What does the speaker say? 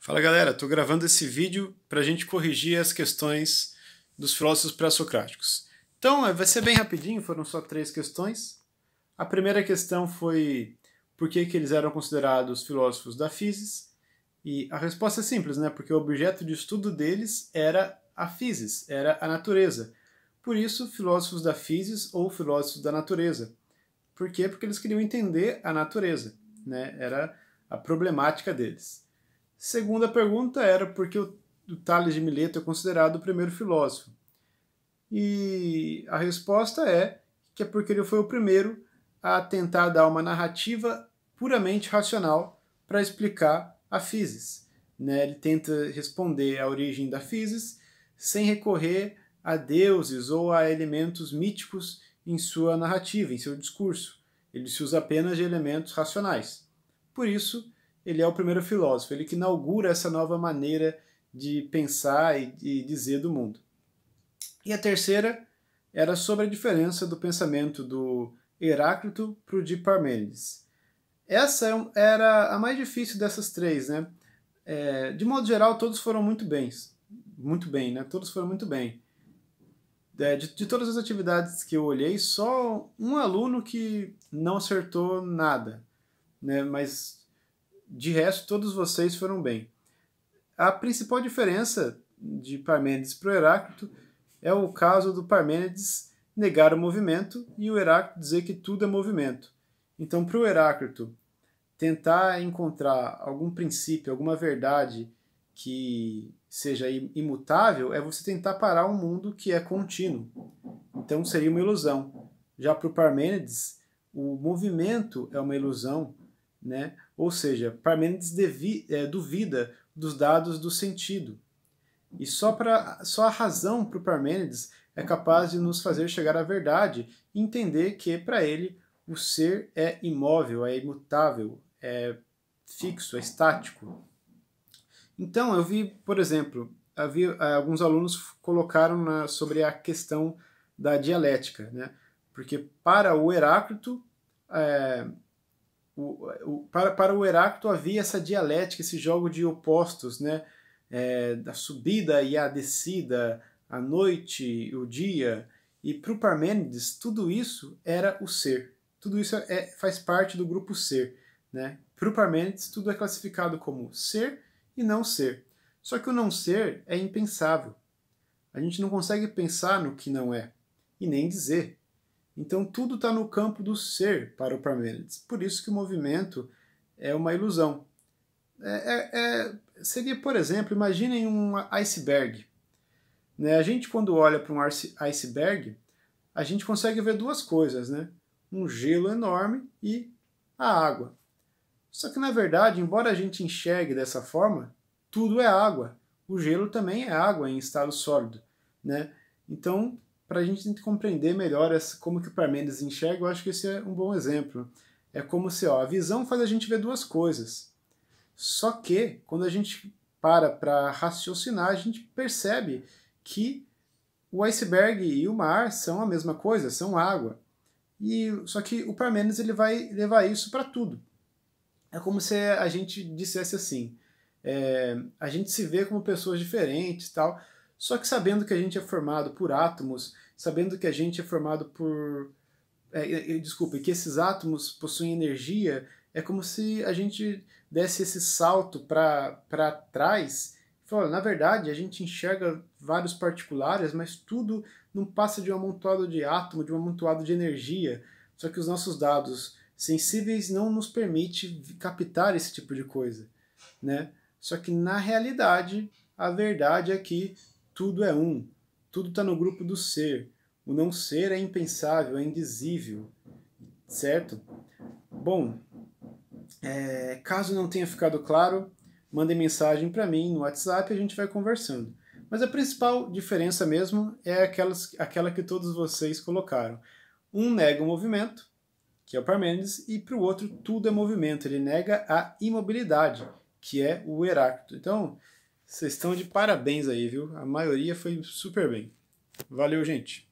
Fala galera, estou gravando esse vídeo para a gente corrigir as questões dos filósofos pré-socráticos. Então vai ser bem rapidinho, foram só 3 questões. A primeira questão foi por que eles eram considerados filósofos da physis, e a resposta é simples, né? Porque o objeto de estudo deles era a physis, era a natureza. Por isso, filósofos da physis ou filósofos da natureza. Por quê? Porque eles queriam entender a natureza, né? Era a problemática deles. Segunda pergunta era por que o Tales de Mileto é considerado o primeiro filósofo. E a resposta é que é porque ele foi o primeiro a tentar dar uma narrativa puramente racional para explicar a physis. Né? Ele tenta responder à origem da physis sem recorrer a deuses ou a elementos míticos em sua narrativa, em seu discurso. Ele se usa apenas de elementos racionais. Por isso, ele é o primeiro filósofo, ele que inaugura essa nova maneira de pensar e de dizer do mundo. E a terceira era sobre a diferença do pensamento do Heráclito para o de Parmênides. Essa era a mais difícil dessas 3, né? De modo geral, todos foram muito bem, né? Todos foram muito bem. De todas as atividades que eu olhei, só um aluno que não acertou nada, né? Mas de resto, todos vocês foram bem. A principal diferença de Parmênides para o Heráclito é o caso do Parmênides negar o movimento e o Heráclito dizer que tudo é movimento. Então, para o Heráclito, tentar encontrar algum princípio, alguma verdade que seja imutável é você tentar parar um mundo que é contínuo. Então, seria uma ilusão. Já para o Parmênides, o movimento é uma ilusão, né? Ou seja, Parmênides duvida dos dados do sentido. E só a razão para o Parmênides é capaz de nos fazer chegar à verdade e entender que, para ele, o ser é imóvel, é imutável, é fixo, é estático. Então, eu vi, por exemplo, alguns alunos colocaram sobre a questão da dialética, né? Porque para o Heráclito, para o Heráclito havia essa dialética, esse jogo de opostos, né? Da subida e a descida, a noite e o dia. E para o Parmênides, tudo isso era o ser. Tudo isso faz parte do grupo ser. Né? Para o Parmênides, tudo é classificado como ser e não ser. Só que o não ser é impensável. A gente não consegue pensar no que não é, e nem dizer. Então tudo está no campo do ser para o Parmênides. Por isso que o movimento é uma ilusão. Seria, por exemplo, imaginem um iceberg. Né? A gente, quando olha para um iceberg, a gente consegue ver 2 coisas, né? Um gelo enorme e a água. Só que, na verdade, embora a gente enxergue dessa forma, tudo é água. O gelo também é água em estado sólido. Né? Então, para a gente compreender melhor como que o Parmênides enxerga, eu acho que esse é um bom exemplo. É como se a visão faz a gente ver 2 coisas. Só que, quando a gente para raciocinar, a gente percebe que o iceberg e o mar são a mesma coisa, são água. Só que o Parmênides ele vai levar isso para tudo. É como se a gente dissesse assim, a gente se vê como pessoas diferentes tal, só que sabendo que a gente é formado por átomos, sabendo que a gente é formado por... que esses átomos possuem energia, é como se a gente desse esse salto para trás e falar, na verdade, a gente enxerga vários particulares, mas tudo não passa de um amontoado de átomo, de um amontoado de energia, só que os nossos dados sensíveis não nos permite captar esse tipo de coisa, né? Só que na realidade, a verdade é que tudo é um, tudo está no grupo do ser. O não ser é impensável, é indizível, certo? Bom, caso não tenha ficado claro, mandem mensagem para mim no WhatsApp e a gente vai conversando. Mas a principal diferença mesmo é aquela que todos vocês colocaram. Um nega o movimento, que é o Parmênides, e para o outro tudo é movimento. Ele nega a imobilidade, que é o Heráclito. Então, vocês estão de parabéns aí, viu? A maioria foi super bem. Valeu, gente!